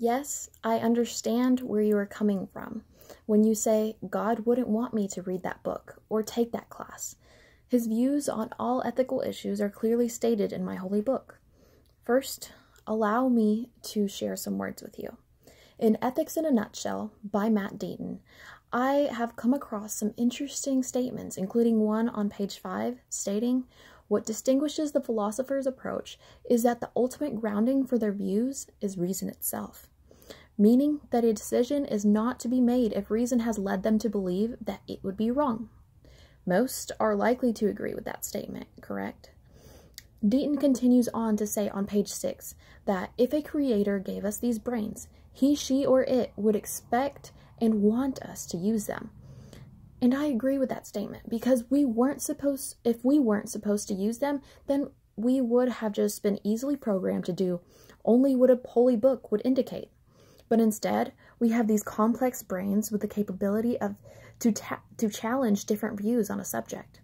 Yes, I understand where you are coming from when you say God wouldn't want me to read that book or take that class. His views on all ethical issues are clearly stated in my holy book. First, allow me to share some words with you. In Ethics in a Nutshell by Matt Deaton, I have come across some interesting statements, including one on page 5 stating, "What distinguishes the philosopher's approach is that the ultimate grounding for their views is reason itself," meaning that a decision is not to be made if reason has led them to believe that it would be wrong. Most are likely to agree with that statement, correct? Deaton continues on to say on page 6 that if a creator gave us these brains, he, she, or it would expect and want us to use them. And I agree with that statement, because if we weren't supposed to use them, then we would have just been easily programmed to do only what a holy book would indicate. But instead, we have these complex brains with the capability to challenge different views on a subject.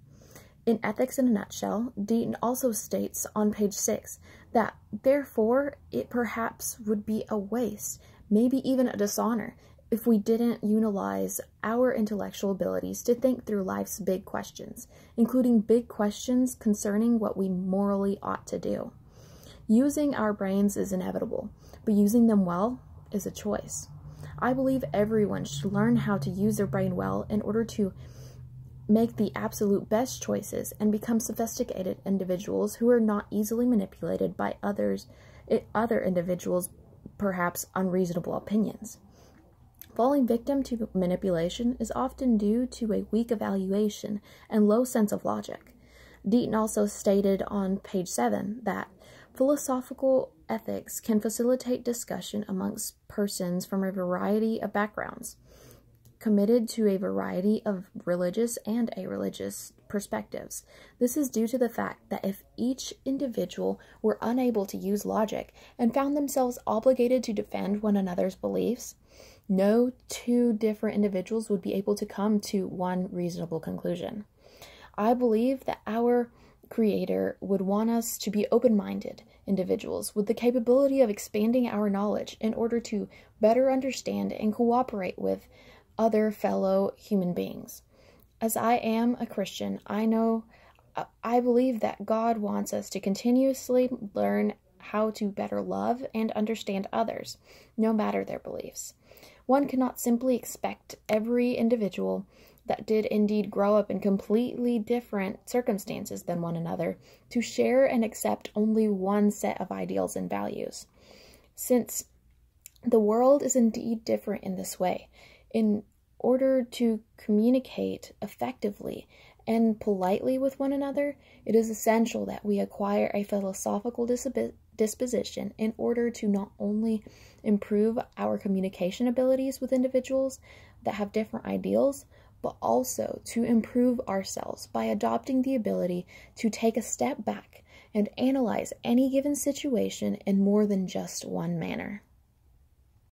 In Ethics in a Nutshell, Deaton also states on page 6 that, therefore, it perhaps would be a waste, maybe even a dishonor, if we didn't utilize our intellectual abilities to think through life's big questions, including big questions concerning what we morally ought to do. Using our brains is inevitable, but using them well is a choice. I believe everyone should learn how to use their brain well in order to make the absolute best choices and become sophisticated individuals who are not easily manipulated by other individuals' perhaps unreasonable opinions. Falling victim to manipulation is often due to a weak evaluation and low sense of logic. Deaton also stated on page 7 that philosophical ethics can facilitate discussion amongst persons from a variety of backgrounds, committed to a variety of religious and irreligious perspectives. This is due to the fact that if each individual were unable to use logic and found themselves obligated to defend one another's beliefs, no two different individuals would be able to come to one reasonable conclusion. I believe that our Creator would want us to be open-minded individuals with the capability of expanding our knowledge in order to better understand and cooperate with other fellow human beings. As I am a Christian, I believe that God wants us to continuously learn how to better love and understand others, no matter their beliefs. One cannot simply expect every individual that did indeed grow up in completely different circumstances than one another to share and accept only one set of ideals and values. Since the world is indeed different in this way, in order to communicate effectively and politely with one another, it is essential that we acquire a philosophical disposition in order to not only improve our communication abilities with individuals that have different ideals, but also to improve ourselves by adopting the ability to take a step back and analyze any given situation in more than just one manner.